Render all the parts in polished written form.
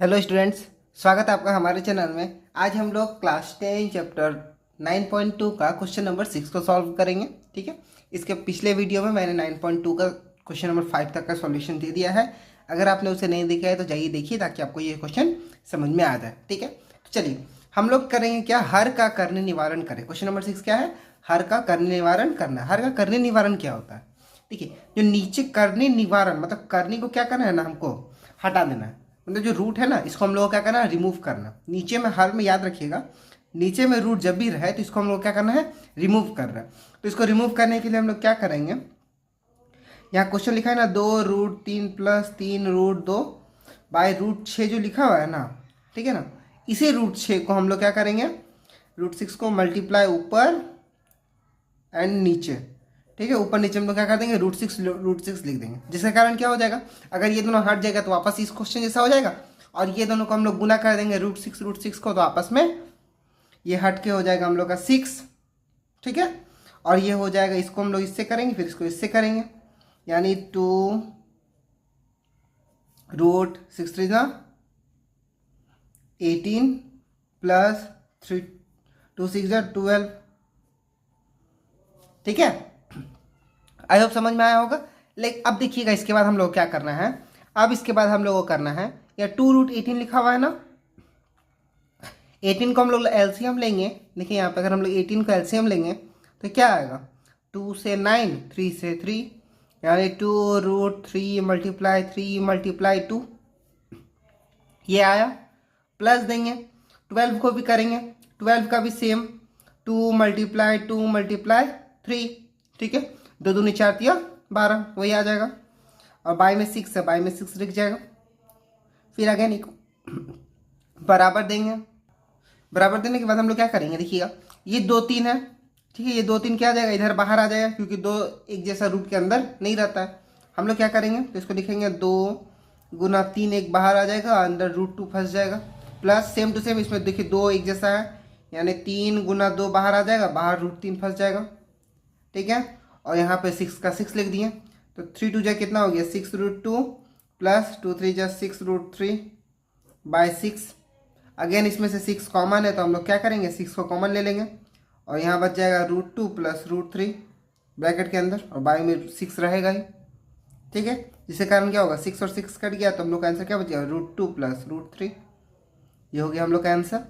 Hello students, स्वागत है आपका हमारे चैनल में। आज हम लोग क्लास 10 चैप्टर 9.2 का क्वेश्चन नंबर 6 को सॉल्व करेंगे। ठीक है, इसके पिछले वीडियो में मैंने 9.2 का क्वेश्चन नंबर 5 तक का सॉल्यूशन दे दिया है। अगर आपने उसे नहीं देखा है तो जाइए देखिए, ताकि आपको ये क्वेश्चन समझ में आ जाए। ठीक है, तो चलिए हम लोग करेंगे क्या, हर का करनी निवारण करें। क्वेश्चन नंबर 6 क्या है, हर का करनी निवारण करना। हर का करनी निवारण क्या होता है? ठीक है, जो नीचे करनी निवारण मतलब करनी को क्या करना है ना, हमको हटा देना है। मतलब जो रूट है ना, इसको हम लोग को क्या करना है, रिमूव करना। नीचे में हर में याद रखिएगा, नीचे में रूट जब भी रहे तो इसको हम लोग क्या करना है, रिमूव करना है। तो इसको रिमूव करने के लिए हम लोग क्या करेंगे, यहाँ क्वेश्चन लिखा है ना, 2√3 + 3√2 बाय √6 जो लिखा हुआ है ना, ठीक है ना, इसी √6 को हम लोग क्या करेंगे, √6 को मल्टीप्लाई ऊपर एंड नीचे। ठीक है, ऊपर नीचे हम लोग क्या कर देंगे, √6 लिख देंगे। जिसके कारण क्या हो जाएगा, अगर ये दोनों हट जाएगा तो वापस इस क्वेश्चन जैसा हो जाएगा, और ये दोनों को हम लोग गुना कर देंगे √6 को, तो आपस में ये हट के हो जाएगा हम लोग का 6। ठीक है, और ये हो जाएगा, इसको हम लोग इससे करेंगे, फिर इसको इससे करेंगे, यानी 2√6 18 प्लस 3 2 6 12। ठीक है, आई होप समझ में आया होगा। लेकिन अब देखिएगा, इसके बाद हम लोग क्या करना है, अब इसके बाद हम लोग को करना है, या 2√18 लिखा हुआ है ना, 18 को हम लोग एलसीएम लेंगे। देखिए यहाँ पे अगर हम लोग 18 को एलसीएम लेंगे तो क्या आएगा, 2 से 9, 3 से 3, यानी 2√3 × 3 × 2 ये आया। प्लस देंगे, 12 को भी करेंगे, 12 का भी सेम, 2 × 2 × 3। ठीक है, 2 दूनी 4 तिया 12, वही आ जाएगा। और बाई में 6 है, बाई में 6 लिख जाएगा। फिर अगेन इको बराबर देंगे। बराबर देने के बाद हम लोग क्या करेंगे, देखिएगा ये 2 3 है। ठीक है, ये 2 3 क्या आ जाएगा, इधर बाहर आ जाएगा, क्योंकि 2 एक जैसा रूट के अंदर नहीं रहता है। हम लोग क्या करेंगे, तो इसको लिखेंगे 2 × 3, एक बाहर आ जाएगा, अंदर √2 फंस जाएगा। प्लस सेम टू सेम इसमें देखिए 2 एक जैसा है, यानी 3 × 2 बाहर आ जाएगा, बाहर √3 फंस जाएगा। ठीक है, और यहाँ पे 6 का 6 लिख दिए, तो 3 2 जा कितना हो गया, 6√2 प्लस 2 3 जा 6√3 बाय 6। अगेन इसमें से 6 कॉमन है, तो हम लोग क्या करेंगे, 6 को कॉमन ले लेंगे, और यहाँ बच जाएगा √2 प्लस √3 ब्रैकेट के अंदर, और बाई में 6 रहेगा ही। ठीक है, जिसके कारण क्या होगा, 6 और 6 कट गया, तो हम लोग का आंसर क्या बच गया, √2 प्लस √3। ये हो गया हम लोग का आंसर।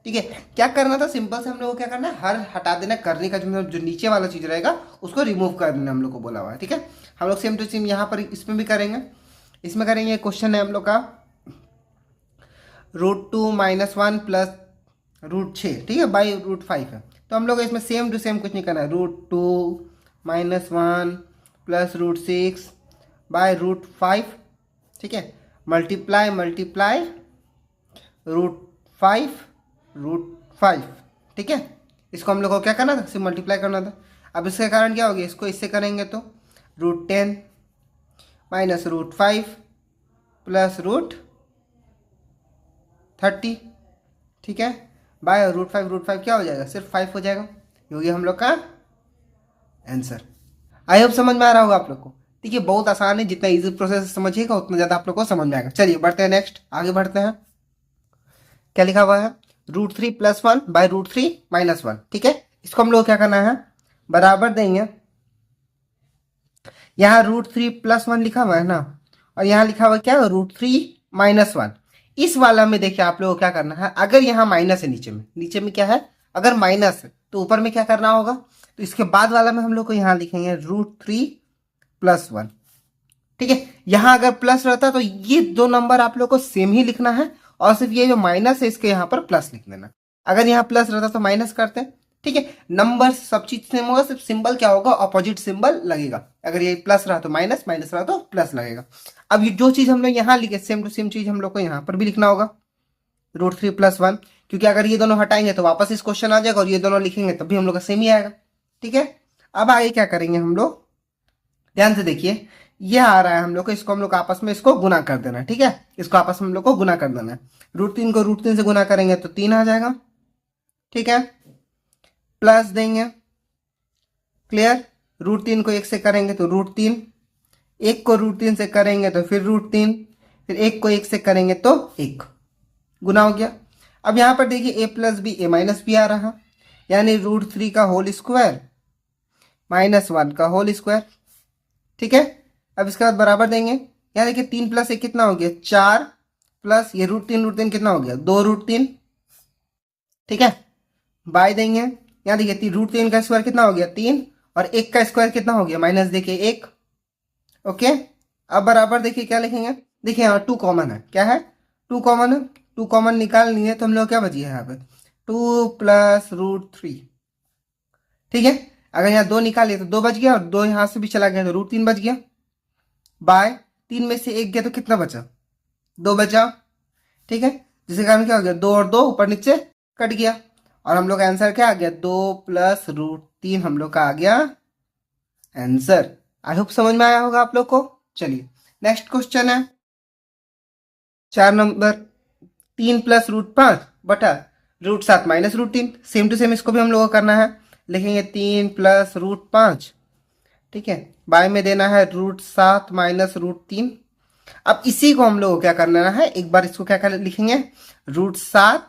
ठीक है, क्या करना था, सिंपल से हम लोग को क्या करना है, हर हटा देना, करने का जो नीचे वाला चीज़ रहेगा उसको रिमूव कर देना हम लोग को बोला हुआ है। ठीक है, हम लोग सेम टू सेम यहाँ पर इसमें भी करेंगे। इसमें करेंगे, क्वेश्चन है हम लोग का √2 - 1 प्लस √6, ठीक है, बाई √5 है। तो हम लोग इसमें सेम टू सेम कुछ नहीं करना है, √2 - 1 प्लस √6 बाय √5। ठीक है, मल्टीप्लाई √5 ठीक है, इसको हम लोग को क्या करना था, सिर्फ मल्टीप्लाई करना था। अब इसके कारण क्या हो गया, इसको इससे करेंगे तो √10 - √5 प्लस √30। ठीक है, बाय √5 क्या हो जाएगा, सिर्फ 5 हो जाएगा। ये हो गया हम लोग का आंसर। आई होप समझ में आ रहा होगा आप लोग को। देखिए बहुत आसान है, जितना इजी प्रोसेस समझिएगा उतना ज़्यादा आप लोग को समझ में आएगा। चलिए बढ़ते हैं, नेक्स्ट आगे बढ़ते हैं। क्या लिखा हुआ है, √3 + 1 बाय √3 - 1। ठीक है, इसको हम लोग क्या करना है, बराबर देंगे। यहाँ √3 + 1 लिखा हुआ है ना, और यहाँ लिखा हुआ क्या है, √3 - 1। इस वाला में देखिए आप लोगों को क्या करना है, अगर यहाँ माइनस है, नीचे में क्या है, अगर माइनस है तो ऊपर में क्या करना होगा, तो इसके बाद वाला में हम लोग को यहाँ लिखेंगे √3 + 1। ठीक है, यहाँ अगर प्लस रहता तो ये दो नंबर आप लोग को सेम ही लिखना है, और सिर्फ ये जो माइनस है इसके यहाँ पर प्लस लिख देना। अगर यहाँ प्लस रहता तो माइनस करते हैं। ठीक है, नंबर सब चीज सेम होगा, सिर्फ सिंबल क्या होगा, अपोजिट सिंबल लगेगा। अगर ये प्लस रहा तो माइनस, माइनस रहा तो प्लस लगेगा। अब ये जो चीज हम लोग यहाँ लिखे, सेम टू सेम चीज हम लोग को यहाँ पर भी लिखना होगा, √3 + 1, क्योंकि अगर ये दोनों हटाएंगे तो वापस इस क्वेश्चन आ जाएगा, और ये दोनों लिखेंगे तब भी हम लोग का सेम ही आएगा। ठीक है, अब आगे क्या करेंगे हम लोग, ध्यान से देखिए, ये आ रहा है हम लोग को, इसको हम लोग आपस में इसको गुना कर देना है। ठीक है, इसको आपस में हम लोग को गुना कर देना है। √3 को √3 से गुना करेंगे तो 3 आ जाएगा। ठीक है, प्लस देंगे, क्लियर, √3 को 1 से करेंगे तो √3, 1 को √3 से करेंगे तो फिर √3, फिर एक को एक से करेंगे तो एक गुना हो गया। अब यहाँ पर देखिए ए प्लस बी ए माइनस बी आ रहा, यानी √3 का होल स्क्वायर -1 का होल स्क्वायर। ठीक है, अब इसके बाद बराबर देंगे। यहाँ देखिए 3 + 1 कितना हो गया 4, प्लस ये √3 कितना हो गया 2√3। ठीक है, बाय देंगे। यहाँ देखिए √3 का स्क्वायर कितना हो गया 3, और 1 का स्क्वायर कितना हो गया माइनस देखिए 1। ओके, अब बराबर देखिए क्या लिखेंगे। देखिए यहाँ 2 कॉमन है, क्या है 2 कॉमन है, 2 कॉमन निकालनी है तो हम लोग क्या बची है यहाँ पे 2 + √3। ठीक है, अगर यहाँ 2 निकालिए तो 2 बच गया, और 2 यहाँ से भी चला गया तो √3 बच गया। बाय 3 में से 1 गया तो कितना बचा 2 बचा। ठीक है, जिसके कारण क्या हो गया 2 और 2 ऊपर नीचे कट गया, और हम लोग का आंसर क्या आ गया 2 + √3 हम लोग का आ गया आंसर। आई होप समझ में आया होगा आप लोग को। चलिए नेक्स्ट क्वेश्चन है 4 नंबर, 3 + √5 बटा √7 - √3। सेम टू सेम इसको भी हम लोग को करना है। लिखेंगे 3 + √5, ठीक है, बाय में देना है √7 - √3। अब इसी को हम लोग को क्या करना है, एक बार इसको क्या कर लिखेंगे √7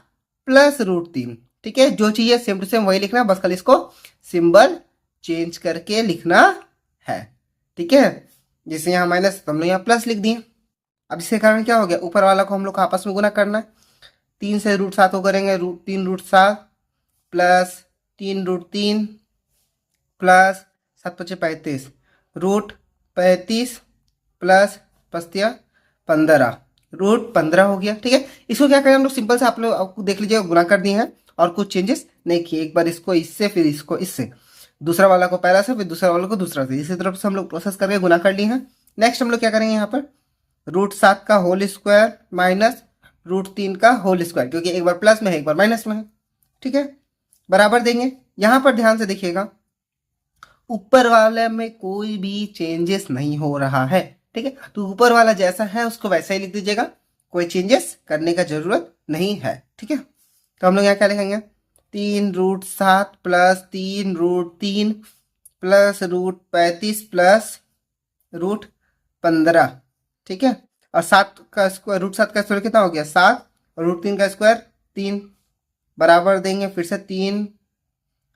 + √3। ठीक है, जो चीज है सेम टू सेम वही लिखना है, बस कल इसको सिंबल चेंज करके लिखना है। ठीक है, जैसे यहाँ माइनस तो हम लोग यहाँ प्लस लिख दिए। अब इसके कारण क्या हो गया, ऊपर वाला को हम लोग को आपस में गुना करना है। 3 से √7 को करेंगे 3 √7 प्लस 3 √3 प्लस 7 × 5 = 35 √35 प्लस 15 √15 हो गया। ठीक है, इसको क्या करें हम लोग सिंपल से आप लोग आपको देख लीजिएगा गुना कर दिए हैं और कुछ चेंजेस नहीं किए। एक बार इसको इससे फिर इसको इससे, दूसरा वाला को पहला से फिर दूसरा वाला को दूसरा से, इसी तरफ से हम लोग प्रोसेस करके गुना कर लिए हैं। नेक्स्ट हम लोग क्या करेंगे यहाँ पर √7 का होल स्क्वायर माइनस √3 का होल स्क्वायर, क्योंकि एक बार प्लस में है एक बार माइनस में है। ठीक है, बराबर देंगे। यहाँ पर ध्यान से देखिएगा ऊपर वाले में कोई भी चेंजेस नहीं हो रहा है। ठीक है, तो ऊपर वाला जैसा है उसको वैसा ही लिख दीजिएगा, कोई चेंजेस करने का जरूरत नहीं है। ठीक है, तो हम लोग यहाँ क्या लिखेंगे 3 √7 प्लस 3 √3 प्लस √35 प्लस √15। ठीक है, और 7 का स्क्वायर √7 का स्क्वायर कितना हो गया 7, और √3 का स्क्वायर 3। बराबर देंगे फिर से 3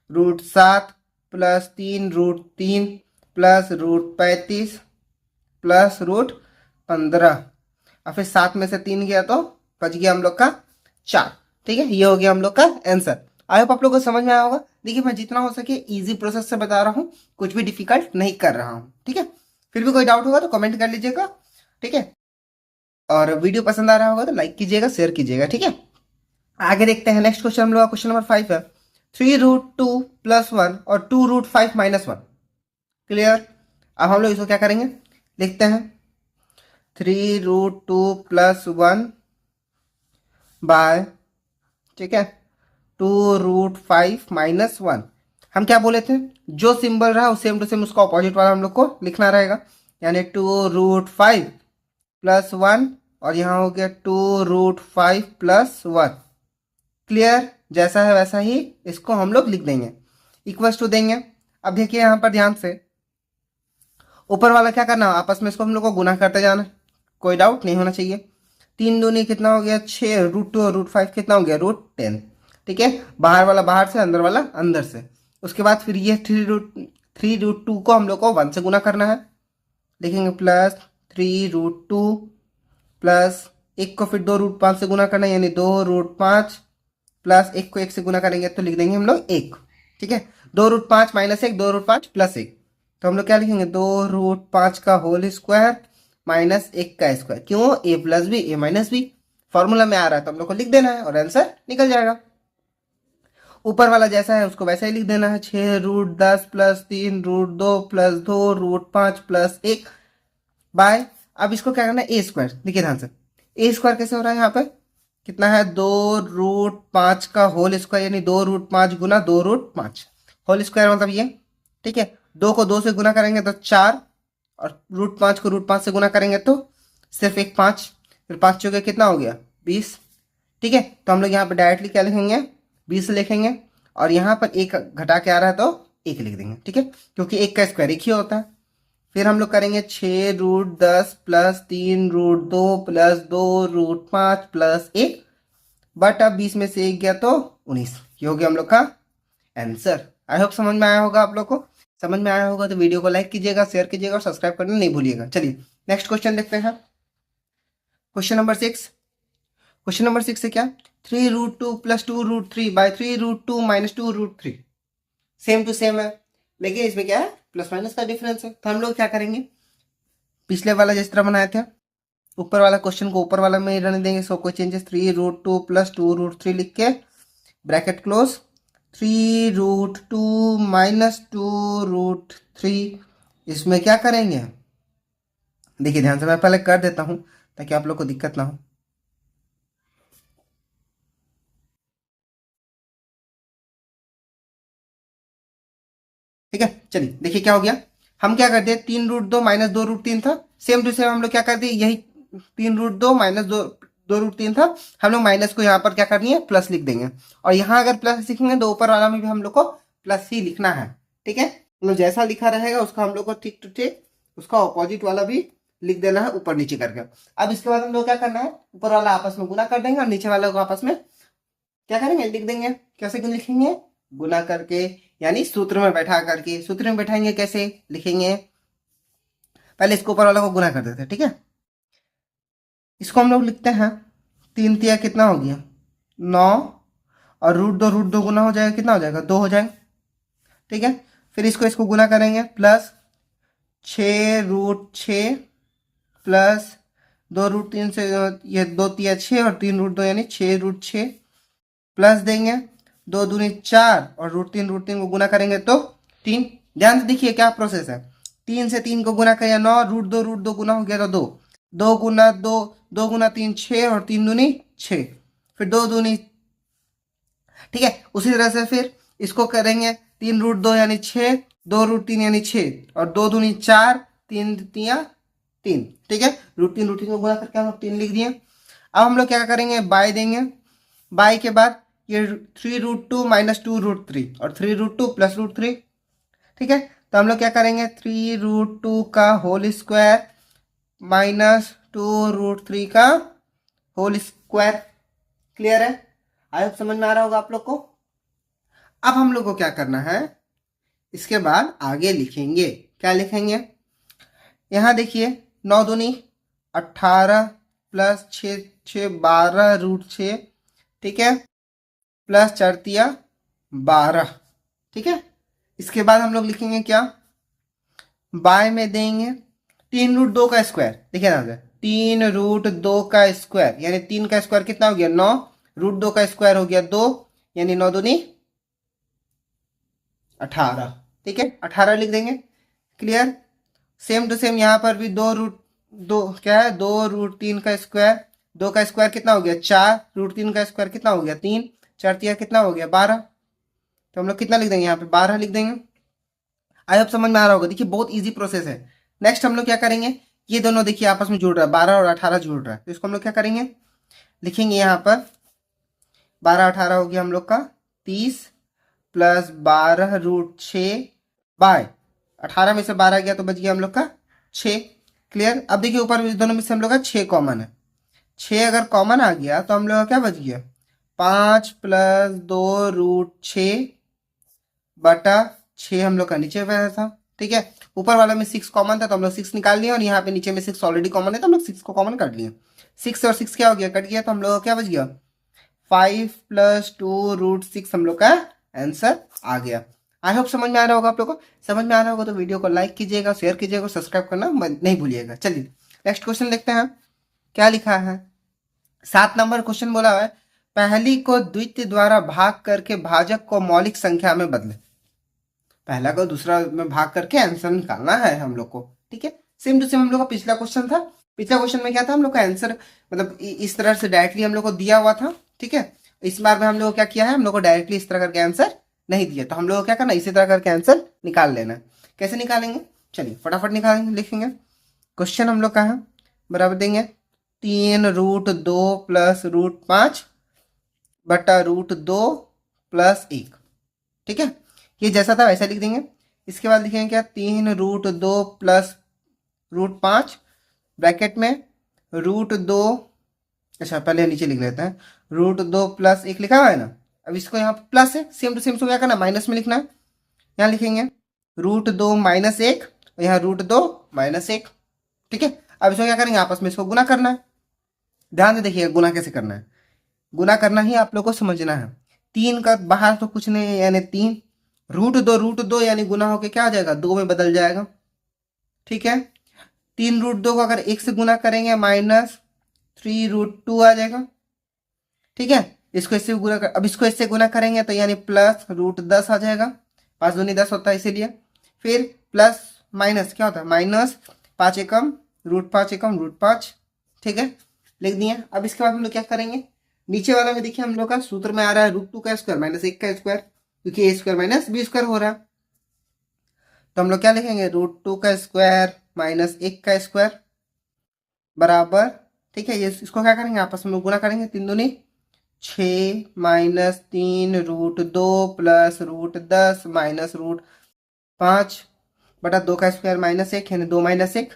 √7 प्लस 3 √3 प्लस √35 प्लस √15, और फिर 7 में से 3 गया तो बच गया हम लोग का 4। ठीक है, ये हो गया हम लोग का आंसर। आई होप आप लोग को समझ में आया होगा। देखिए मैं जितना हो सके इजी प्रोसेस से बता रहा हूँ, कुछ भी डिफिकल्ट नहीं कर रहा हूँ। ठीक है, फिर भी कोई डाउट होगा तो कमेंट कर लीजिएगा। ठीक है, और वीडियो पसंद आ रहा होगा तो लाइक कीजिएगा, शेयर कीजिएगा। ठीक है, आगे देखते हैं नेक्स्ट क्वेश्चन हम लोग का क्वेश्चन नंबर 5 है 3 √2 + 1 और 2 √5 - 1। क्लियर, अब हम लोग इसको क्या करेंगे लिखते हैं 3 √2 + 1 बाय, ठीक है 2 √5 - 1। हम क्या बोले थे जो सिंबल रहा सेम टू सेम उसका ऑपोजिट वाला हम लोग को लिखना रहेगा, यानी 2 √5 + 1 और यहाँ हो गया 2 √5 + 1। क्लियर, जैसा है वैसा ही इसको हम लोग लिख देंगे, इक्वल्स टू देंगे। अब देखिए यहाँ पर ध्यान से ऊपर वाला क्या करना है आपस में इसको हम लोग को गुना करते जाना, कोई डाउट नहीं होना चाहिए। 3 दूनी कितना हो गया 6, √2 और √5 कितना हो गया √10। ठीक है, बाहर वाला बाहर से अंदर वाला अंदर से। उसके बाद फिर ये 3 √2 को हम लोग को 1 से गुना करना है, लिखेंगे प्लस 3 √2 प्लस 1 को फिर 2 √5 से गुना करना है, यानी 2 √5 प्लस 1 को 1 से गुना करेंगे तो लिख देंगे हम लोग 1। ठीक है, 2 √5 - 1 2 √5 + 1, तो हम लोग क्या लिखेंगे 2 √5 का होल स्क्वायर माइनस 1 का स्क्वायर। क्यों a + b a - b formula में आ रहा है तो हम लोग को लिख देना है और आंसर निकल जाएगा। ऊपर वाला जैसा है उसको वैसा ही लिख देना है 6 √10 प्लस 3 √2 प्लस 2 √5 प्लस 1 बाय। अब इसको क्या करना है a स्क्वायर, देखिए ध्यान से a स्क्वायर कैसे हो रहा है यहाँ पे कितना है 2 √5 का होल स्क्वायर, यानी 2 √5 गुना 2 √5 होल स्क्वायर मतलब ये। ठीक है, 2 को 2 से गुना करेंगे तो 4, और √5 को √5 से गुना करेंगे तो सिर्फ एक 5, फिर 5 चौके कितना हो गया 20। ठीक है, तो हम लोग यहाँ पे डायरेक्टली क्या लिखेंगे 20 लिखेंगे, और यहाँ पर 1 घटा के आ रहा है तो 1 लिख देंगे। ठीक है, क्योंकि 1 का स्क्वायर 1 ही होता है। फिर हम लोग करेंगे 6√10 प्लस 3√2 प्लस 2√5 प्लस 1, बट अब 20 में से 1 गया तो 19। ये हो गया हम लोग का आंसर। आई होप समझ में आया होगा आप लोग को। समझ में आया होगा तो वीडियो को लाइक कीजिएगा, शेयर कीजिएगा और सब्सक्राइब करना नहीं भूलिएगा। चलिए नेक्स्ट क्वेश्चन देखते हैं। Question number 6। क्वेश्चन नंबर 6 से क्या, 3√2 plus 2√3 by 3√2 minus 2√3। Same to same है, लेकिन इसमें क्या है, प्लस माइनस का डिफरेंस है। तो हम लोग क्या करेंगे, पिछले वाला जिस तरह बनाए थे, ऊपर वाला क्वेश्चन को ऊपर वाला में ही रहने देंगे। सो कोई चेंजेस, 3√2 प्लस 2√3 लिख के ब्रैकेट क्लोज, 3√2 माइनस 2√3। इसमें क्या करेंगे, देखिए ध्यान से, मैं पहले कर देता हूं ताकि आप लोग को दिक्कत ना हो। ठीक है, चलिए देखिए क्या हो गया। हम क्या करते हैं, 3√2 माइनस 2√3 था, सेम टू सेम हम लोग क्या करते हैं, यही 3√2 माइनस 2√3 था, हम लोग माइनस को यहाँ पर क्या करनी है, प्लस लिख देंगे। और यहाँ अगर प्लस लिखेंगे तो ऊपर वाला में भी हम लोग को प्लस ही लिखना है। ठीक है, मतलब जैसा लिखा रहेगा उसका हम लोग को ठीक टू ठीक उसका ऑपोजिट वाला भी लिख देना है ऊपर नीचे करके। अब इसके बाद हम लोग क्या करना है, ऊपर वाला आपस में गुना कर देंगे और नीचे वाला को आपस में क्या करेंगे, लिख देंगे। कैसे क्यों लिखेंगे, गुना करके, यानी सूत्र में बैठा करके। सूत्र में बैठाएंगे कैसे लिखेंगे, पहले इसको ऊपर वाला को गुना कर देते हैं। ठीक है, इसको हम लोग लिखते हैं 3 कितना हो गया 9, और √2 गुना हो जाएगा, कितना हो जाएगा 2 हो जाएगा। ठीक है, फिर इसको गुना करेंगे, प्लस 6√6 प्लस 2√3 से ये 2 6 और 3√2 यानी 6√6 प्लस देंगे 2×2 = 4 और √3 को गुना करेंगे तो 3। ध्यान से देखिए क्या प्रोसेस है, 3 से 3 को गुना करें 9, √2 गुना हो गया तो 2, 2 गुना 2, 2 गुना 3 6 और 3 दूनी 6, फिर 2 दूनी। ठीक है, उसी तरह से फिर इसको करेंगे 3√2 यानी 6, 2√3 यानी 6 और 2 दूनी 4, 3 तिया 3। ठीक है, √3 को गुना करके हम लोग 3 लिख दिए। अब हम लोग क्या करेंगे, बाय देंगे, बाय के बाद ये 3√2 माइनस 2√3 और 3√2 प्लस √3। ठीक है, तो हम लोग क्या करेंगे, 3√2 का होल स्क्वायर माइनस 2√3 का होल स्क्वायर। क्लियर है, आई होप समझ में आ रहा होगा आप लोग को। अब हम लोग को क्या करना है, इसके बाद आगे लिखेंगे, क्या लिखेंगे, यहां देखिए 9 दूनी 18 प्लस 6 6 12√6। ठीक है, प्लस 4 तिया 12। ठीक है, इसके बाद हम लोग लिखेंगे क्या, बाय में देंगे 3√2 का स्क्वायर। देखिए ना, 3√2 का स्क्वायर यानी 3 का स्क्वायर कितना हो गया 9, √2 का स्क्वायर हो गया 2, यानी 9 दूनी 18। ठीक है, 18 लिख देंगे। क्लियर, सेम टू सेम यहाँ पर भी 2√2 क्या है, 2√3 का स्क्वायर, 2 का स्क्वायर कितना हो गया 4, √3 का स्क्वायर कितना हो गया 3, 4 तिया कितना हो गया 12। तो हम लोग कितना लिख देंगे, यहाँ पे 12 लिख देंगे। आई होप समझ में आ रहा होगा। देखिए बहुत इजी प्रोसेस है। नेक्स्ट हम लोग क्या करेंगे, ये दोनों देखिए आपस में जुड़ रहा है, 12 और 18 जुड़ रहा है, तो इसको हम लोग क्या करेंगे, लिखेंगे यहाँ पर 12 18 हो गया हम लोग का 30 प्लस 12√6 बाय 18 में से 12 गया तो बच गया हम लोग का 6। क्लियर, अब देखिए ऊपर दोनों में से हम लोग का 6 कॉमन है, 6 अगर कॉमन आ गया तो हम लोग का क्या बच गया, 5 प्लस 2√6 बटा 6 हम लोग का नीचे बैठा था। ठीक है, ऊपर वाला में 6 कॉमन था तो हम लोग 6 निकाल लिए, और यहाँ पे नीचे में 6 ऑलरेडी कॉमन है तो हम लोग 6 को कॉमन कर लिए। 6 और 6 क्या हो गया, कट गया, तो हम लोग का क्या बच गया, 5 प्लस 2√6 हम लोग का आंसर आ गया। आई होप समझ में आ रहा होगा आप लोग को। समझ में आ रहा होगा तो वीडियो को लाइक कीजिएगा, शेयर कीजिएगा, सब्सक्राइब करना नहीं भूलिएगा। चलिए नेक्स्ट क्वेश्चन देखते हैं, क्या लिखा है। 7 नंबर क्वेश्चन बोला है, पहली को द्वितीय द्वारा भाग करके भाजक को मौलिक संख्या में बदले। पहला को दूसरा में भाग करके आंसर निकालना है हम लोग को। ठीक है, सेम टू सेम हम लोग का पिछला क्वेश्चन था। पिछला क्वेश्चन में क्या था, हम लोग का आंसर मतलब इस तरह से डायरेक्टली हम लोग को दिया हुआ था। ठीक है, इस बार में हम लोग को क्या किया है, हम लोग को डायरेक्टली इस तरह करके आंसर नहीं दिया, तो हम लोग को क्या करना, इसी तरह करके आंसर निकाल लेना। कैसे निकालेंगे, चलिए फटाफट निकालेंगे, लिखेंगे। क्वेश्चन हम लोग का है, बराबर देंगे 3√2 प्लस √5 बटा √2 प्लस 1। ठीक है, ये जैसा था वैसा लिख देंगे। इसके बाद लिखेंगे क्या, 3√2 प्लस √5 ब्रैकेट में √2, अच्छा पहले नीचे लिख लेते हैं, √2 + 1 लिखा हुआ है ना। अब इसको यहाँ पे प्लस है, सेम टू सेम क्या करना, माइनस में लिखना है। यहाँ लिखेंगे √2 - 1 और यहाँ √2 - 1, ठीक है। अब इसको क्या करेंगे, आपस में इसको गुना करना है। ध्यान से देखिएगा गुना कैसे करना है, गुना करना ही आप लोग को समझना है। 3 का बाहर तो कुछ नहीं है, यानी 3, √2 यानी गुना होके क्या हो जाएगा, 2 में बदल जाएगा, ठीक है। 3 √2 को अगर 1 से गुना करेंगे -3 √2 आ जाएगा, ठीक है। इसको इससे गुना कर, अब इसको इससे गुना करेंगे तो यानी +√10 आ जाएगा, 5 दूनी 10 होता है इसीलिए। फिर प्लस माइनस क्या होता है, -5 एकम √5 एकम √5, ठीक है, लिख दिए। अब इसके बाद हम लोग क्या करेंगे, नीचे वाला में देखिए हम लोग का सूत्र में आ रहा है √2 का स्क्वायर -1 का स्क्वायर, क्योंकि a² - b² हो रहा है। तो हम लोग क्या लिखेंगे, √2 का स्क्वायर -1 का स्क्वायर बराबर, ठीक है। ये इसको क्या करेंगे, आपस में लोग गुना करेंगे, 3 दूनी 6 -3 √2 + √10 -√5 बटा 2 का स्क्वायर -1 यानी 2 - 1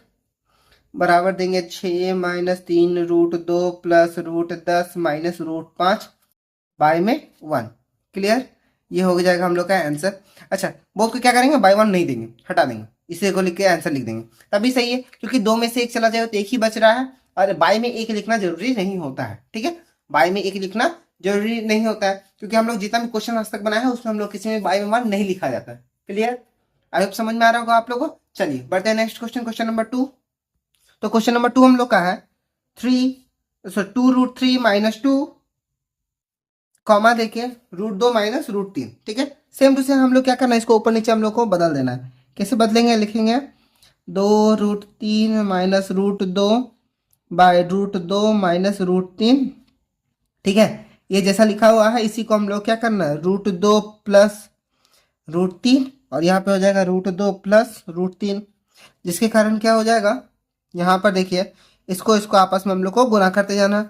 बराबर देंगे 6 -3 √2 + √10 -√5 बाय में 1। क्लियर, ये हो जाएगा हम लोग का आंसर। अच्छा, बोथ को क्या करेंगे, बाय 1 नहीं देंगे, हटा देंगे, इसे को लिख के आंसर लिख देंगे, तभी सही है, क्योंकि 2 में से 1 चला जाए तो 1 ही बच रहा है, और बाय में 1 लिखना जरूरी नहीं होता है, ठीक है। बाय में 1 लिखना जरूरी नहीं होता है, क्योंकि हम लोग जितना भी क्वेश्चन आज तक बनाया है उसमें हम लोग किसी में बाय में 1 नहीं लिखा जाता है। क्लियर, आई होप समझ में आ रहा होगा आप लोगों को। चलिए बढ़ते हैं नेक्स्ट क्वेश्चन, क्वेश्चन नंबर 2। तो क्वेश्चन नंबर 2 हम लोग का है 2 √3 - 2 कॉमा देके √2 - √3, ठीक है। सेम टू सेम हम लोग क्या करना है, इसको ऊपर नीचे हम लोग को बदल देना है। कैसे बदलेंगे, लिखेंगे 2 √3 - √2 बाय √2 - √3, ठीक है। ये जैसा लिखा हुआ है इसी को हम लोग क्या करना है, √2 + √3 और यहाँ पे हो जाएगा √2 + √3, जिसके कारण क्या हो जाएगा, यहाँ पर देखिए इसको आपस में हम लोग को गुना करते जाना।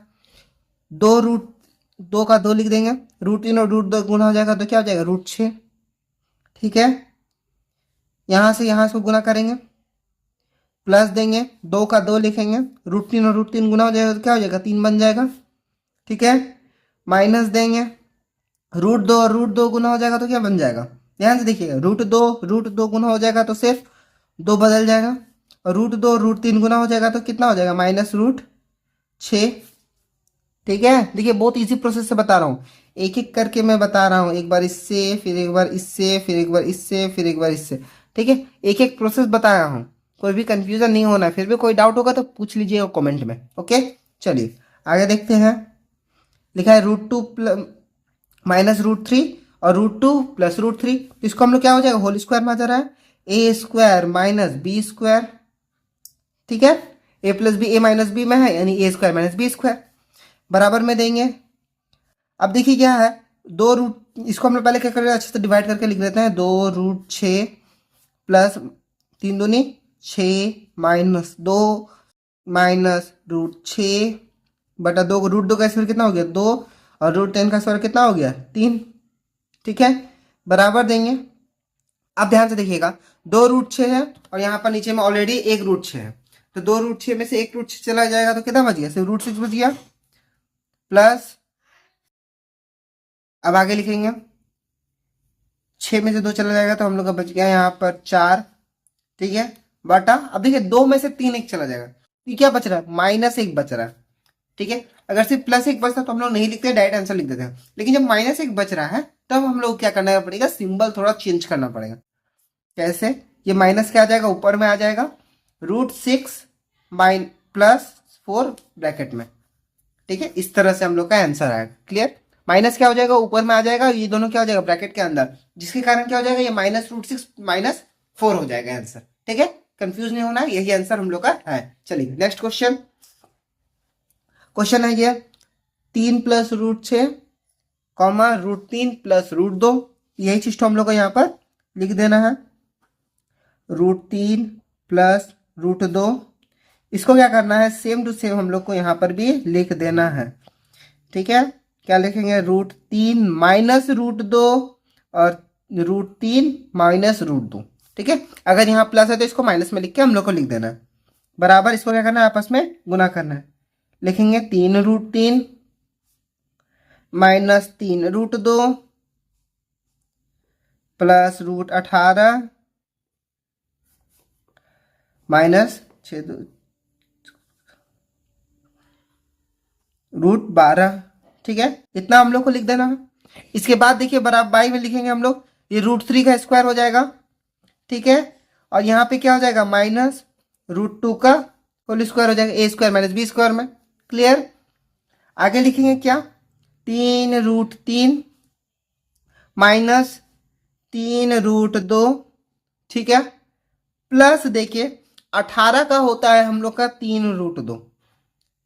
2 का 2 लिख देंगे, √3 और √2 गुना हो जाएगा तो क्या हो जाएगा, √6, ठीक है। यहाँ से यहाँ इसको गुना करेंगे, प्लस देंगे, 2 का 2 लिखेंगे, √3 और √3 गुना हो जाएगा तो क्या हो जाएगा, 3 बन जाएगा, ठीक है। माइनस देंगे, √2 और √2 गुना हो जाएगा तो क्या बन जाएगा, ध्यान से देखिएगा, √2 गुना हो जाएगा तो सिर्फ 2 बदल जाएगा, और √2 और √3 गुना हो जाएगा तो कितना हो जाएगा, -√6, ठीक है। देखिए बहुत इजी प्रोसेस से बता रहा हूँ, एक एक करके मैं बता रहा हूँ, एक बार इससे, फिर एक बार इससे, फिर एक बार इससे, फिर एक बार इससे, ठीक है। एक एक प्रोसेस बताया हूँ, कोई भी कंफ्यूजन नहीं होना। फिर भी कोई डाउट होगा तो पूछ लीजिएगा कमेंट में, ओके। चलिए आगे देखते हैं। लिखा है √2 -√3 और √2 + √3, इसको हम लोग क्या हो जाएगा, होल स्क्वायर में आ जा रहा है, a² - b², ठीक है। a + b, a - b में है यानी a² - b² बराबर में देंगे। अब देखिए क्या है, 2 इसको हम लोग पहले क्या करें, अच्छे से डिवाइड करके लिख लेते हैं, 2√6 + 3 दूनी 6 -2 -√6 बटा 2, √2 का स्क्वायर कितना हो गया, 2, और √10 का स्क्वायर कितना हो गया, 3, ठीक है, बराबर देंगे। अब ध्यान से देखिएगा, 2 √6 है और यहाँ पर नीचे में ऑलरेडी 1 √6 है, तो 2 √6 में से 1 √6 चला जाएगा तो कितना बच गया, सिर्फ √6 बच गया, प्लस अब आगे लिखेंगे 6 में से 2 चला जाएगा तो हम लोग का बच गया यहाँ पर 4, ठीक है, बटा अब देखिए 2 में से 3 1 चला जाएगा तो क्या बच रहा है, -1 बच रहा है, ठीक है। अगर सिर्फ +1 बचता तो हम लोग नहीं लिखते, डायरेक्ट आंसर लिख देते हैं, लेकिन जब -1 बच रहा है तब हम लोग क्या करना पड़ेगा, सिंबल थोड़ा चेंज करना पड़ेगा। कैसे, ये माइनस क्या आ जाएगा, ऊपर में आ जाएगा √6 +4 ब्रैकेट में, ठीक है। इस तरह से हम लोग का आंसर आएगा। क्लियर, माइनस क्या हो जाएगा, ऊपर में आ जाएगा, ये दोनों क्या हो जाएगा, ब्रैकेट के अंदर, जिसके कारण क्या हो जाएगा, ये -√6 -4 हो जाएगा आंसर, ठीक है। कंफ्यूज नहीं होना, यही आंसर हम लोग का है। चलिए नेक्स्ट क्वेश्चन, क्वेश्चन है ये 3 + √6 कॉमा √3 + √2, यही चीज तो हम लोग को यहाँ पर लिख देना है, √3 + √2, इसको क्या करना है, सेम टू सेम हम लोग को यहाँ पर भी लिख देना है, ठीक है। क्या लिखेंगे, √3 - √2 और √3 - √2, ठीक है। अगर यहाँ प्लस है तो इसको माइनस में लिख के हम लोग को लिख देना है, बराबर इसको क्या करना है, आपस में गुना करना है। लिखेंगे 3√3 माइनस 3√2 प्लस √18 माइनस √12। ठीक है, इतना हम लोग को लिख देना है। इसके बाद देखिए बराबर बाई में लिखेंगे हम लोग, ये √3 का स्क्वायर हो जाएगा। ठीक है, और यहाँ पे क्या हो जाएगा, माइनस √2 का होल स्क्वायर हो जाएगा, ए स्क्वायर माइनस बी स्क्वायर में। क्लियर। आगे लिखेंगे क्या, 3√3 माइनस 3√2। ठीक है, प्लस देखिए 18 का होता है हम लोग का 3√2।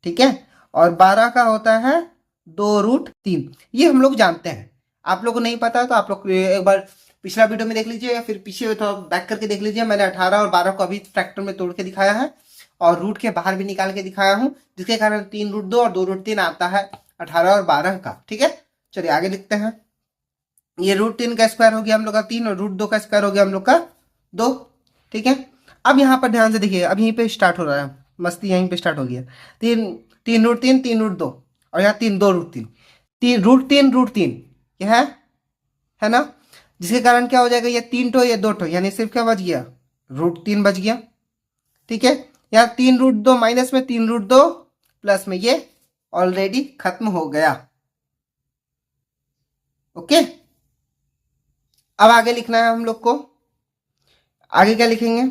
ठीक है, और 12 का होता है 2√3। ये हम लोग जानते हैं, आप लोग को नहीं पता तो आप लोग एक बार पिछला वीडियो में देख लीजिए या फिर पीछे थोड़ा बैक करके देख लीजिए। मैंने 18 और 12 को अभी फैक्टर में तोड़ के दिखाया है और रूट के बाहर भी निकाल के दिखाया हूं, जिसके कारण 3√2 और 2√3 आता है 18 और 12 का। ठीक है, चलिए आगे लिखते हैं। ये √3 का स्क्वायर हो गया हम लोग का 3 और √2 का स्क्वायर हो गया हम लोग का 2। ठीक है, अब यहाँ पर ध्यान से देखिए, अब यहीं पे स्टार्ट हो रहा है मस्ती, यहीं पे स्टार्ट हो गया। 3√3 3√2 और यहाँ 3 2√3 यह है ना, जिसके कारण क्या हो जाएगा, ये 3 टो ये 2 टो, यानी सिर्फ क्या बच गया, √3 बच गया। ठीक है, यहाँ 3√2 माइनस में 3√2 प्लस में ये ऑलरेडी खत्म हो गया। ओके, अब आगे लिखना है हम लोग को। आगे क्या लिखेंगे,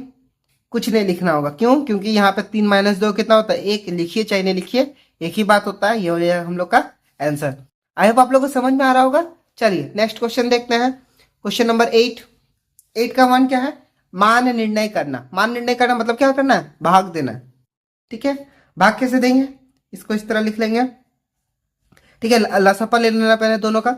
कुछ नहीं लिखना होगा। क्यों, क्योंकि यहाँ पे 3 माइनस 2 कितना होता है, 1। लिखिए चाहे नहीं लिखिए, एक ही बात होता है, ये हो जाएगा हम लोग का आंसर। आई होप आप लोग को समझ में आ रहा होगा। चलिए नेक्स्ट क्वेश्चन देखते हैं, क्वेश्चन नंबर 8। 8 का मान क्या है, मान निर्णय करना। मान निर्णय करना मतलब क्या करना है, भाग देना है। ठीक है, भाग कैसे देंगे, इसको इस तरह लिख लेंगे। ठीक है, लसपा ले लेना पहले दोनों का।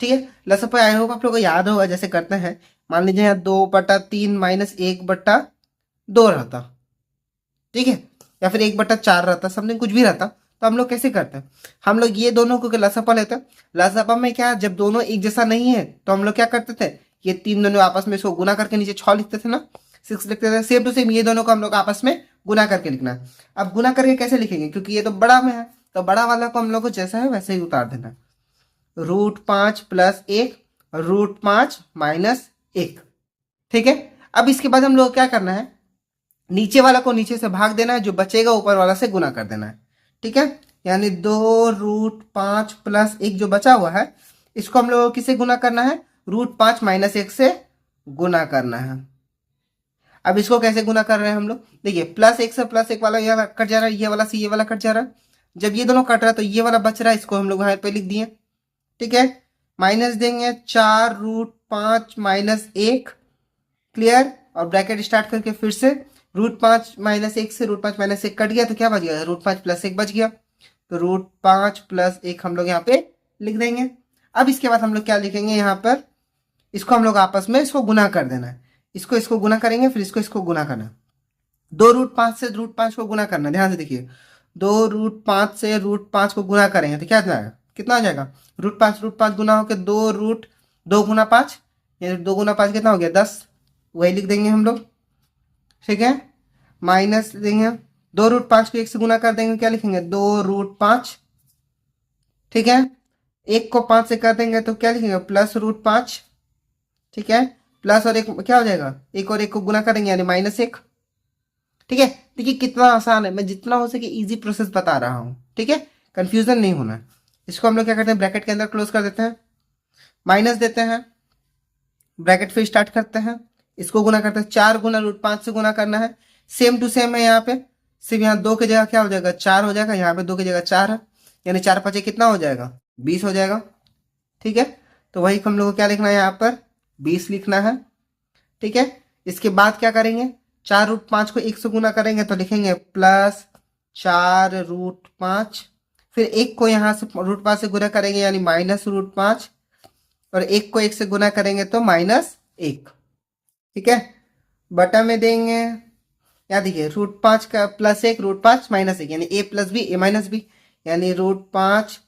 ठीक है, लसपा आई होप आप लोग को याद होगा, जैसे करते हैं, मान लीजिए यहाँ 2/3 माइनस 1/2 रहता। ठीक है, या फिर 1/4 रहता, समथिंग कुछ भी रहता। तो हम लोग कैसे करते हैं, हम लोग ये दोनों को लसपा लेते हैं। लसपा में क्या, जब दोनों एक जैसा नहीं है तो हम लोग क्या करते थे, ये 3 दोनों आपस में इसको गुना करके नीचे 6 लिखते थे ना, 6 लिखते थे। सेम टू सेम ये दोनों को हम लोग आपस में गुना करके लिखना है। अब गुना करके कैसे लिखेंगे, क्योंकि ये तो बड़ा में है, तो बड़ा वाला को हम लोग को जैसा है वैसे ही उतार देना है। √5 + 1 √5 - 1। ठीक है, अब इसके बाद हम लोग क्या करना है, नीचे वाला को नीचे से भाग देना है, जो बचेगा ऊपर वाला से गुना कर देना है। ठीक है, यानी 2√5 + 1 जो बचा हुआ है, इसको हम लोग किसे गुना करना है, √5 - 1 से गुना करना है। अब इसको कैसे गुना कर रहे हैं हम लोग, देखिए +1 से +1 वाला ये कट जा रहा है, ये वाला से ये वाला कट जा रहा है। जब ये दोनों कट रहा है तो ये वाला बच रहा है, इसको हम लोग यहाँ पे लिख दिए। ठीक है, माइनस देंगे 4√5 - 1। क्लियर, और ब्रैकेट स्टार्ट करके फिर से √5 - 1 से √5 - 1 कट गया तो क्या बच गया, √5 + 1 बच गया। तो √5 + 1 हम लोग यहाँ पे लिख देंगे। अब इसके बाद हम लोग क्या लिखेंगे, यहाँ पर इसको हम लोग आपस में इसको गुना कर देना है। इसको गुना करेंगे, फिर इसको गुना करना है। 2√5 से √5 को गुना करना है, ध्यान से देखिए। 2√5 से √5 को गुना करेंगे तो क्या जाएगा, कितना आ जाएगा, √5 गुना होकर 2 गुना 5, यानी 2 गुना 5 कितना हो गया, 10। वही लिख देंगे हम लोग। ठीक है, माइनस देंगे 2√5 को 1 से गुना कर देंगे, क्या लिखेंगे, 2√5। ठीक है, 1 को 5 से कर देंगे तो क्या लिखेंगे, +√5। ठीक है, प्लस और 1 क्या हो जाएगा, 1 और 1 को गुना करेंगे यानी -1। ठीक है, देखिए कितना आसान है, मैं जितना हो सके इजी प्रोसेस बता रहा हूँ। ठीक है, कंफ्यूजन नहीं होना है। इसको हम लोग क्या करते हैं, ब्रैकेट के अंदर क्लोज कर देते हैं, माइनस देते हैं, ब्रैकेट फिर स्टार्ट करते हैं, इसको गुना करते हैं। 4 गुना √5 से गुना करना है, सेम टू सेम है। यहाँ पे सिर्फ यहाँ 2 की जगह क्या हो जाएगा, 4 हो जाएगा, यहाँ पे 2 की जगह 4 है, यानी 4 5 कितना हो जाएगा, 20 हो जाएगा। ठीक है, तो वही हम लोग को क्या लिखना है, यहाँ पर 20 लिखना है। ठीक है, इसके बाद क्या करेंगे, 4√5 को 1 से गुना करेंगे तो लिखेंगे +4√5। फिर 1 को यहाँ से √5 से गुना करेंगे यानी -√5, और 1 को 1 से गुना करेंगे तो -1। ठीक है, बटा में देंगे, यहाँ देखिए √5 का +1 √5 -1, यानी a + b a - b, यानी √5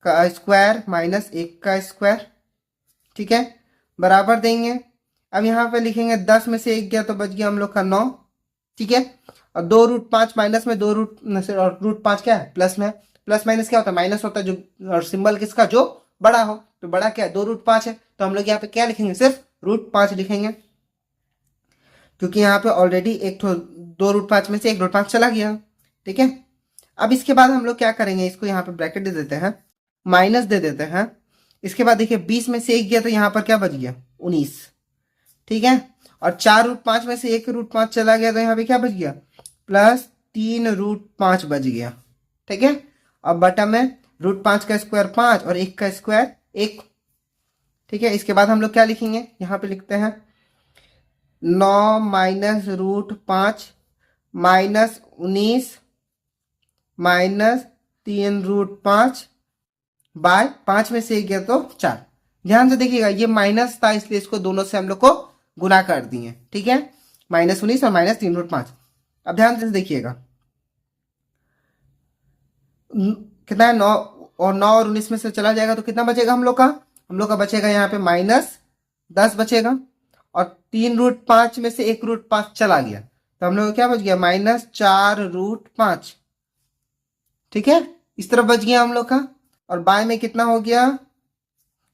का स्क्वायर -1 का स्क्वायर। ठीक है, बराबर देंगे। अब यहाँ पे लिखेंगे 10 में से 1 गया तो बच गया हम लोग का 9। ठीक है, और 2√5 माइनस में 2√5 क्या है, प्लस में है। प्लस माइनस क्या होता है, माइनस होता है, जो और सिंबल किसका, जो बड़ा हो। तो बड़ा क्या है, 2√5 है, तो हम लोग यहाँ पे क्या लिखेंगे, सिर्फ √5 लिखेंगे, क्योंकि यहाँ पे ऑलरेडी एक तो 2√5 में से 1√5 चला गया। ठीक है, अब इसके बाद हम लोग क्या करेंगे, इसको यहाँ पे ब्रैकेट दे देते हैं, माइनस दे देते हैं। इसके बाद देखिए 20 में से 1 गया तो यहाँ पर क्या बच गया, 19। ठीक है, और 4√5 में से 1√5 चला गया तो यहाँ पे क्या बच गया, +3√5 बच गया। ठीक है, अब बटा में √5 का स्क्वायर 5 और 1 का स्क्वायर 1। ठीक है, इसके बाद हम लोग क्या लिखेंगे, यहाँ पे लिखते हैं 9 माइनस √5 माइनस 19 माइनस 3√5 बाय 5 में से 1 गया तो 4। ध्यान से देखिएगा, ये माइनस था इसलिए इसको दोनों से हम लोग को गुना कर दिए। ठीक है, -19 और -3√5। अब ध्यान से देखिएगा, कितना है, 9 और 19 में से चला जाएगा तो कितना बचेगा हम लोग का बचेगा यहाँ पे -10 बचेगा, और 3√5 में से 1√5 चला गया तो हम लोग क्या बच गया, -4√5। ठीक है, इस तरफ बच गया हम लोग का, और बाय में कितना हो गया,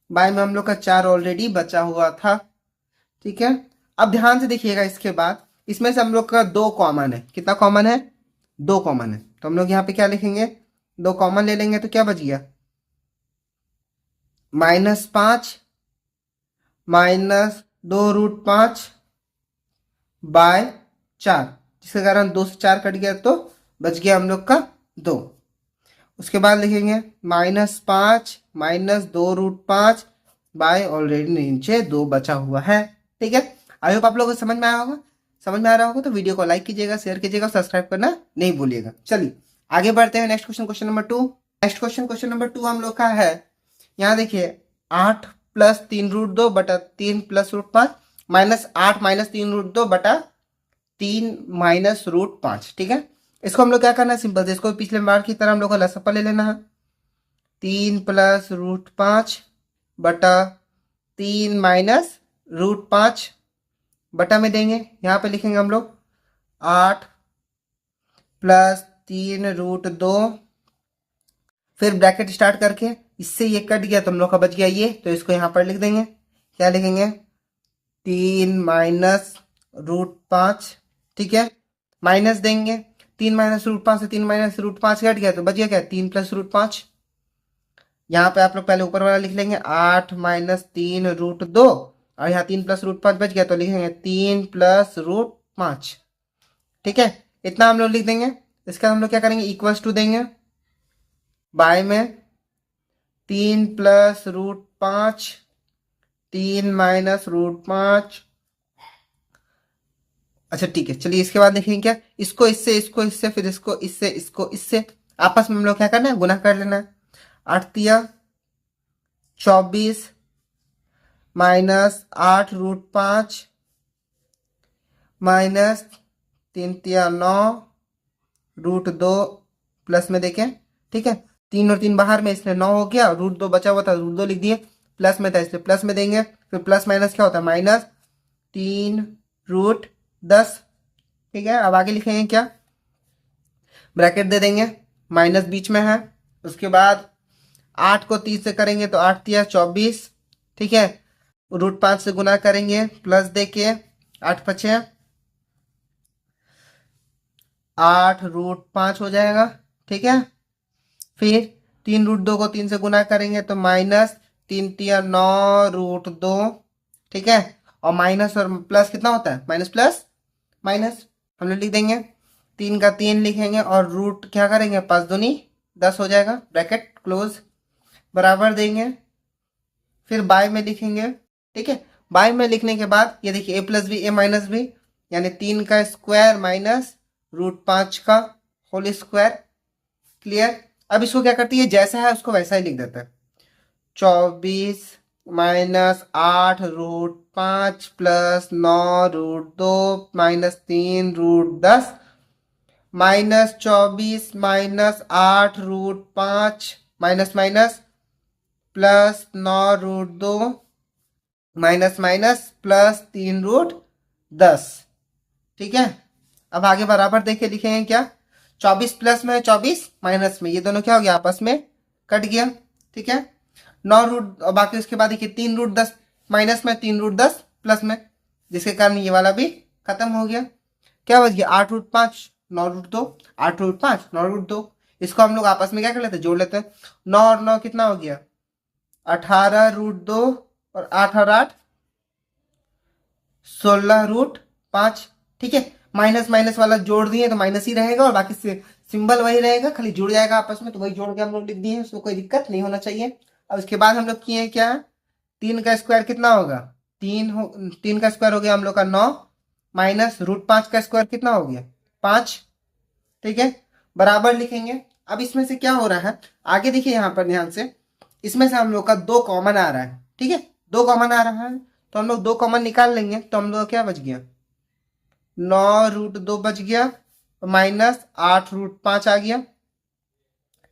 बाय में हम लोग का 4 ऑलरेडी बचा हुआ था। ठीक है, अब ध्यान से देखिएगा, इसके बाद इसमें से हम लोग का 2 कॉमन है। कितना कॉमन है, 2 कॉमन है, तो हम लोग यहाँ पे क्या लिखेंगे, 2 कॉमन ले लेंगे तो क्या बच गया, -5 माइनस 2√5 बाय 4, जिसके कारण 2 से 4 कट गया तो बच गया हम लोग का 2। उसके बाद लिखेंगे -5 माइनस 2√5 बाय ऑलरेडी नीचे 2 बचा हुआ है। ठीक है, आई होप आप लोगों को समझ में आया होगा। समझ में आ रहा होगा तो वीडियो को लाइक कीजिएगा, शेयर कीजिएगा, सब्सक्राइब करना नहीं भूलिएगा। चलिए आगे बढ़ते हैं, next question number 2। Next question number 2 हम लोग का है, यहाँ देखिए 8 + 3√2 बटा 3 + √5 -8 - 3√2 बटा 3 - √5। ठीक है, इसको हम लोग क्या करना है, सिंपल से इसको पिछले बार की तरह हम लोग को लसपा ले लेना है। 3 + √5 बटा 3 - √5 बटा में देंगे, यहाँ पे लिखेंगे हम लोग 8 + 3√2, फिर ब्रैकेट स्टार्ट करके इससे ये कट गया तो हम लोग का बच गया ये, तो इसको यहाँ पर लिख देंगे। क्या लिखेंगे, 3 - √5। ठीक है, माइनस देंगे, 3 - √5 से 3 - √5 कट गया तो बच गया क्या, 3 + √5। यहाँ पे आप लोग पहले ऊपर वाला लिख लेंगे 8 - 3√2, और यहाँ 3 + √5 बच गया तो लिखेंगे 3 + √5। ठीक है, इतना हम लोग लिख देंगे। इसका हम लोग क्या करेंगे, इक्वल्स टू देंगे, बाय में 3 + √5 3 - √5। अच्छा ठीक है, चलिए इसके बाद देखेंगे क्या, इसको इससे, इसको इससे, फिर इसको इससे, इसको इससे, आपस में हम लोग क्या करना है, गुना कर लेना है। 8 तिया 24 -8√5 माइनस 3 तिया 9√2 प्लस में देखें। ठीक है, 3 और 3 बाहर में, इसलिए 9 हो गया, √2 बचा हुआ था, √2 लिख दिए, प्लस में था इसलिए प्लस में देंगे, फिर प्लस माइनस क्या होता है, -3√10। ठीक है, अब आगे लिखेंगे क्या, ब्रैकेट दे देंगे, माइनस बीच में है। उसके बाद 8 को 3 से करेंगे तो 8 तिया 24। ठीक है, √5 से गुना करेंगे, प्लस देके 8 बचे 8√5 हो जाएगा। ठीक है, फिर 3√2 को 3 से गुना करेंगे तो -3 तिया 9√2। ठीक है, और माइनस और प्लस कितना होता है, माइनस प्लस माइनस, हम लोग लिख देंगे, 3 का 3 लिखेंगे और रूट क्या करेंगे, 5 दूनी 10 हो जाएगा, ब्रैकेट क्लोज, बराबर देंगे, फिर बाय में लिखेंगे। ठीक है, बाय में लिखने के बाद ये देखिए a + b a - b, यानी 3 का स्क्वायर माइनस √5 का होल स्क्वायर। क्लियर, अब इसको क्या करती है, जैसा है उसको वैसा ही लिख देता है। 24 -8√5 plus 9√2 -3√10 -24 -8√5 minus minus plus 9√2 minus minus plus 3√10। ठीक है, अब आगे बराबर देखे लिखेंगे क्या, 24 प्लस में 24 माइनस में, ये दोनों क्या हो गया आपस में कट गया, ठीक है। 9 रूट और बाकी उसके बाद देखिए 3 रूट 10 माइनस में, 3 रूट 10 प्लस में, जिसके कारण ये वाला भी खत्म हो गया। क्या बच गया 8 रूट 5 9 रूट 2, 8 रूट 5 9 रूट 2। इसको हम लोग आपस में क्या कर लेते हैं, जोड़ लेते हैं। 9 और 9 कितना हो गया 18 रूट 2 और 8 और 8 16 रूट 5, ठीक है। माइनस माइनस वाला जोड़ दिए तो माइनस ही रहेगा और बाकी से सिंबल वही रहेगा, खाली जुड़ जाएगा आपस में, तो वही जोड़ के हम लोग लिख दिए हैं, उसमें कोई दिक्कत नहीं होना चाहिए। अब उसके बाद हम लोग किए क्या, 3 का स्क्वायर कितना होगा 3 का स्क्वायर हो गया हम लोग का 9 माइनस रूट 5 का स्क्वायर कितना हो गया 5, ठीक है। बराबर लिखेंगे। अब इसमें से क्या हो रहा है, आगे देखिए यहाँ पर ध्यान से, इसमें से हम लोग का 2 कॉमन आ रहा है, ठीक है। 2 कॉमन आ रहा है तो हम लोग 2 कॉमन निकाल लेंगे, तो हम लोग क्या बच गया 9 रूट 2 बच गया माइनस 8 रूट 5 आ गया,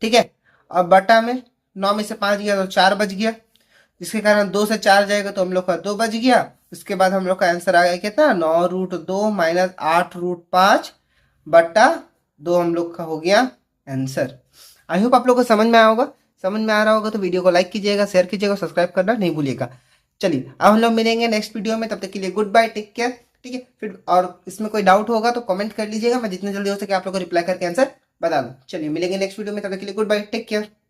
ठीक है। अब बटा में 9 में से 5 गया तो 4 बच गया, जिसके कारण 2 से 4 जाएगा तो हम लोग का 2 बच गया। उसके बाद हम लोग का आंसर आ गया कितना 9 रूट 2 माइनस 8 रूट 5 बटा 2 हम लोग का हो गया आंसर। आई होप आप लोग को समझ में आया होगा। समझ में आ रहा होगा तो वीडियो को लाइक कीजिएगा, शेयर कीजिएगा, सब्सक्राइब करना नहीं भूलिएगा। चलिए अब हम लोग मिलेंगे नेक्स्ट वीडियो में, तब तक के लिए गुड बाय, टेक केयर, ठीक है। फिर और इसमें कोई डाउट होगा तो कमेंट कर लीजिएगा, मैं जितनी जल्दी हो सके आप लोग को रिप्लाई करके आंसर बता दूं। चलिए मिलेंगे नेक्स्ट वीडियो में, तब तक के लिए गुड बाय, टेक केयर।